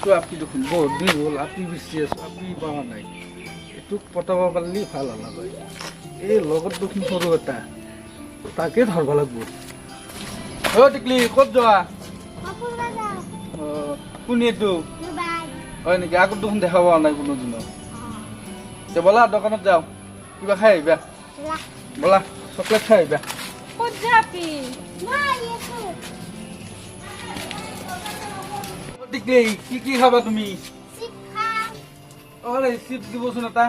এইটো আপি দেখোন বহুত দিন হ'ল আপি বিচাৰি আছোঁ আপি পোৱা নাই এইটোক পটাব পাৰিলে ভাল হ'ল হয় এই লগত দেখোন সৰু এটা তাকে ধৰিব লাগিব অ' টিকলি ক'ত যোৱা অঁ কোনে এইটো হয় নেকি আগত দেখোন দেখা পোৱা নাই কোনোদিনো তে ব'লা দোকানত যাওঁ কিবা খাই আহিবা ব'লা চকলেট খাই আহিবা ক'ত যাবি টিকলি কি কি খাবা তুমি অৰে চিপছ দিবচোন এটা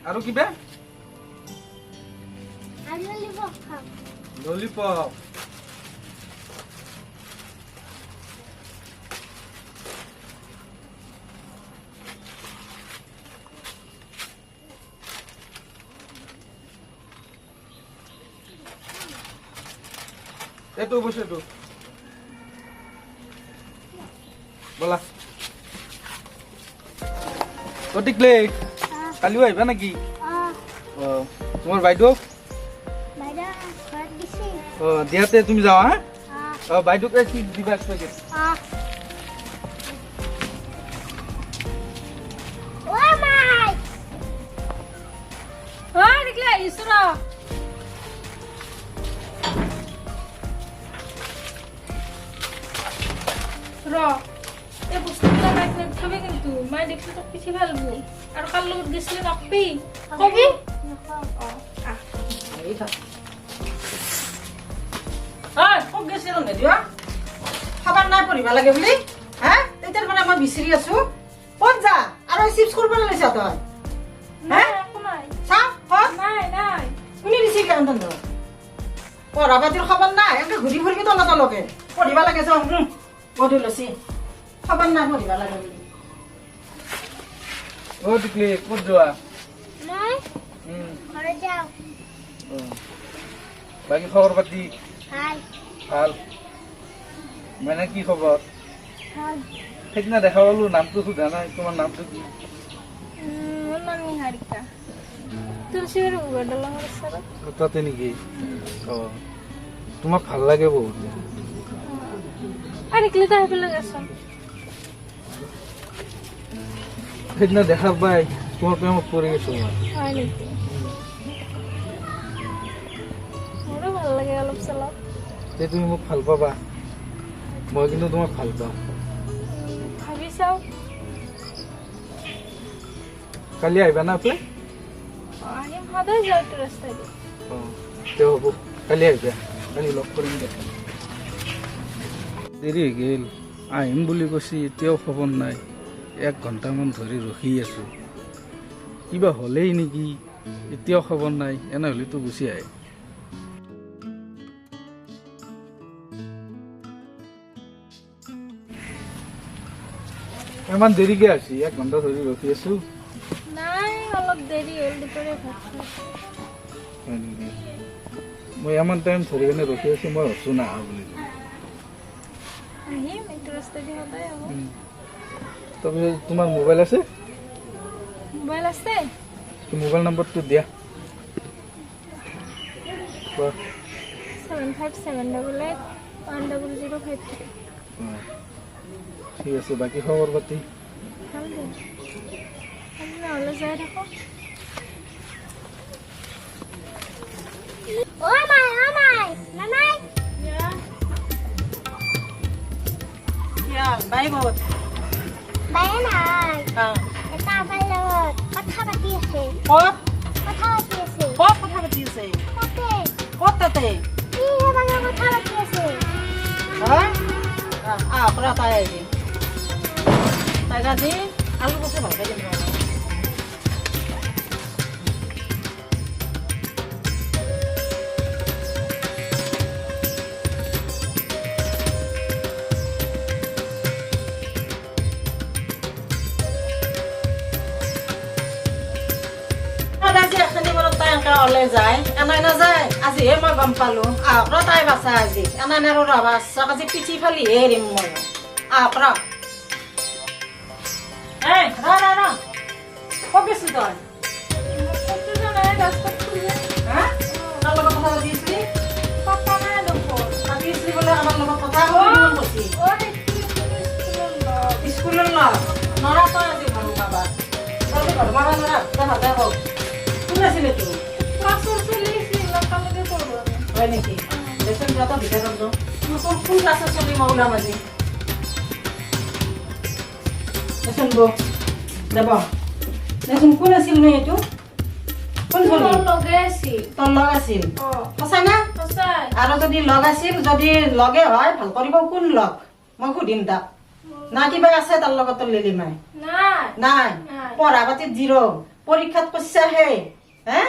আৰু কিবা ললিপপ এইটো বস্তু এইটো ব'লা টিকলি কালিও আহিবা নেকি অঁ তোমাৰ বাইদেউ অঁ দিয়াতে তুমি যাৱা হা অঁ বাইদেউক কি দিবা পেকেট এই বস্তুটা রাখলে খাবে কিন্তু মা দেখলে তো পিছি ফেলবো আর কাল লগত গেছিলে রাখবি কবি খুব গেছিল নেদিও খাবার নাই পঢ়িব লাগে বুলি হা তেতিয়াৰ মানে মই বিচাৰি আছো ক'ত যা আৰু চিপছ কৰিব লৈছ তই না একো নাই চা ক'ত নাই নাই কোনে দিছে কেন তন্দ পঢ়া পাতিৰ খবৰ নাই এনেকে ঘূৰি ফুৰিবি তলকে পঢ়িব লাগে যাওঁ গধূলি লৈছি খবৰ নাই পঢ়িব লাগে বুলি অ' টিকলি ক'ত যোৱা নাই ঘৰে যাও বাকী খবৰ পাতি হাই ভাল মানে কি খবৰ হাই সেইদিনা দেখা পালো নামটো সোধা নাই তোমাৰ নামটো কি মোর নাম নিহারিকা তুলসী গডলা হরছার তাতে নেকি অঁ তোমাক ভাল লাগে বহুত আরে ক্লিতা হেপলে গেছন সেইদিনা দেখা পাই তোমাৰ প্ৰেমত পৰি গৈছো মই হয় নাকি মোৰো ভাল লাগে অলপ চলপ তে তুমি মোক ভাল পাবা মই কিন্তু তোমাক ভাল পাওঁ ভাবি চাও কালি আহিবা না আপনি আহিম সদায় যাও তো রাস্তায় দিয়ে অঁ তে হ'ব কালি আহিবা কালি লগ কৰিম দে দেৰি হৈ গ'ল আহিম বুলি কৈছে এতিয়াও খবৰ নাই 1 ঘণ্টামান ধৰি ৰখি আছো কিবা হ'লেই নেকি এতিয়াও খবৰ নাই এনেহ'লেতো গুচি আহে ইমান দেৰিকে আছি 1 ঘণ্টা ধৰি ৰখি আছো নাই অলপ দেৰি হ'ল দুপৰীয়া ভাত হয় নেকি মই ইমান টাইম ধৰি কেনে ৰখি আছো মই ভাবছো নাহা বুলি আহিম এইটো ৰাস্তা দিয়ে সদায় আহো তাৰপিছত তোমাৰ মোবাইল আছে মোবাইল আছে মোবাইল নম্বৰটো দিয়া কোৱা 7578810053 অঁ ঠিক আছে বাকী খবৰ পাতি ভাল দে নহ'লে যাই থাকো ও মাই নানাই বাই বহুত বাই নাই অঁ এটা আবাৰ লগত কথা পাতি আছে ক'ত কথা পাতি আছে ক'ত কথা পাতি আছে তাতে ক'ত তাতে কি মানে কথা পাতি আছে হা পৰা তাই আহিবি তাই আজি আলু বস্তু ভালকে দিম ওলাই যায় এনাই নাযায় আজিহে মই গম পালো আহক ৰ তাই বাচা আজি এনাই আৰু ৰবা চক আজি পিঠি ফালিহে এৰিম মই আহক ৰ এই ৰ ক'ত গৈছিলি তই হা তাৰ লগত কথা পাতি আছিলি পাতি আছিলি বোলে আমাৰ লগত কথা কৈছি নৰা তই আজি ঘৰ মাবা তই ঘৰ মাবা নৰা তই ভাতে কওক কোন আছিলে তোৰ ক্লাছৰ চলি আছিল লকালকে পঢ়ো আমি হয় নেকি দেচোন যোৱা তই ভিতৰত যাওঁ তোৰ কোন ক্লাছৰ চলি মই ওলাম আজি দেচোন বৌ যাব দেচোন কোন আছিল নো এইটো কোন চলি মোৰ লগে আছিল তোৰ লগ আছিল অ সঁচা না সঁচাই আৰু যদি লগ আছিল যদি লগে হয় ভাল কৰিব কোন লগ মই সুধিম তাক না কিবা আছে তাৰ লগত তোৰ লিলিমাই নাই নাই নাই। পঢ়া পাতিত জিৰো পৰীক্ষাত কৈছাহে হে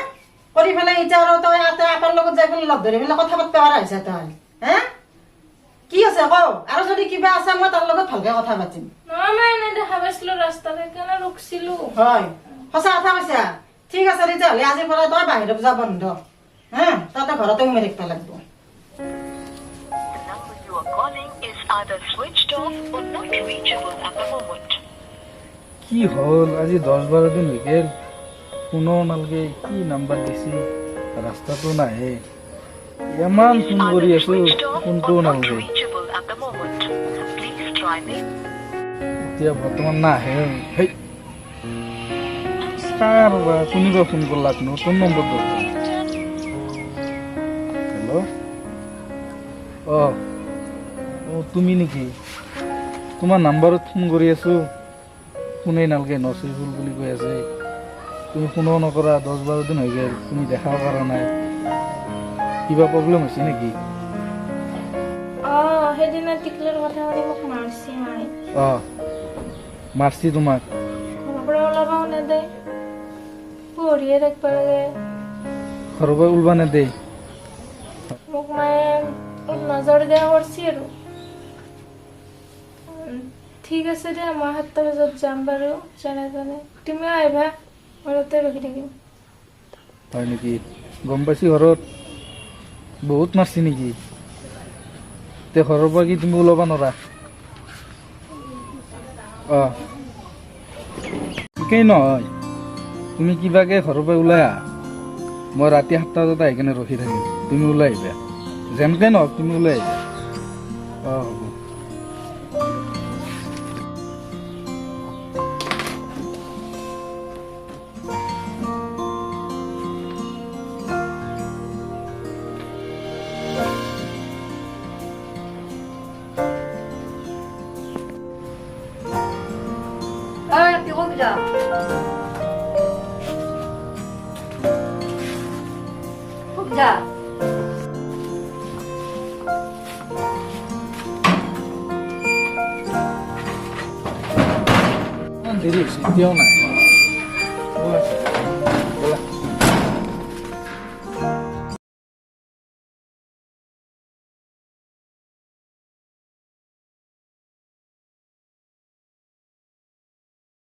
কৰি পেলাই এতিয়া আৰু তই আপাৰ লগত যাই পেলাই লগ ধৰি পেলাই কথা পাতিব পৰা হৈছে তই হে কি আছে ক আৰু যদি কিবা আছে মই তাৰ লগত ভালকে কথা পাতিম নহয় মই এনে দেখা পাইছিলো ৰাস্তাত সেইকাৰণে ৰখিছিলো হয় সঁচা কথা কৈছা ঠিক আছে তেতিয়াহ'লে আজিৰ পৰা তই বাহিৰত যা বন্ধ হে তহঁতে ঘৰতে সোমাই থাকিব লাগিব The number you are calling is either switched off or not reachable at the moment. কি হ'ল আজি 10-12 দিন হৈ গেল কোনো নালগে কি নাম্বাৰ দিছি ৰাস্তাটো নাহে ইমান ফোন কৰি আছো ফোনটো নালগে Reachable at the moment. Please try me. এতিয়া বৰ্তমান নাহে হেই কাৰ বা কোনোবা ফোন কৰলাক নতুন নম্বৰটো হেল্ল' অ তুমি নেকি তোমাৰ নাম্বাৰত ফোন কৰি আছো ফোনেই নালগে নচুইবুল বুলি কৈ আছে তুমি ফোনো নকৰা 10-12 দিন হৈ গ'ল তুমি দেখাও কৰা নাই কিবা প্ৰব্লেম হৈছে নেকি অ সেইদিনা টিকলৰ কথা পাতি মোক মাৰছি মাই অ মাৰছি তোমাক ঘৰৰ পৰা ওলাবাও নেদে পঢ়িয়ে থাকিব লাগে ঘৰৰ পৰা ওলবা নেদেই মোক মায়ে নজৰ দিয়া কৰিছে আৰু ঠিক আছে দে মই 7টা বজাত যাম বাৰু যেনে তেনে তুমিও আহিবা ঘৰতে ৰখি থাকিম হয় নেকি গম পাইছি ঘৰত বহুত মাৰছি নেকি তে ঘৰৰ পৰা কি তুমি ওলাব নোৱাৰা অ ঠিকেই নহয় তুমি কিবাকে ঘৰৰ পৰা ওলাই আহা মই ৰাতি 7টা বজাত আহি কেনে ৰখি থাকিম তুমি ওলাই আহিবা যেনকে নহওক তুমি ওলাই আহিবা অ হ'ব কি কবি যা যা ইমান দেৰি হৈছে এতিয়াও নাই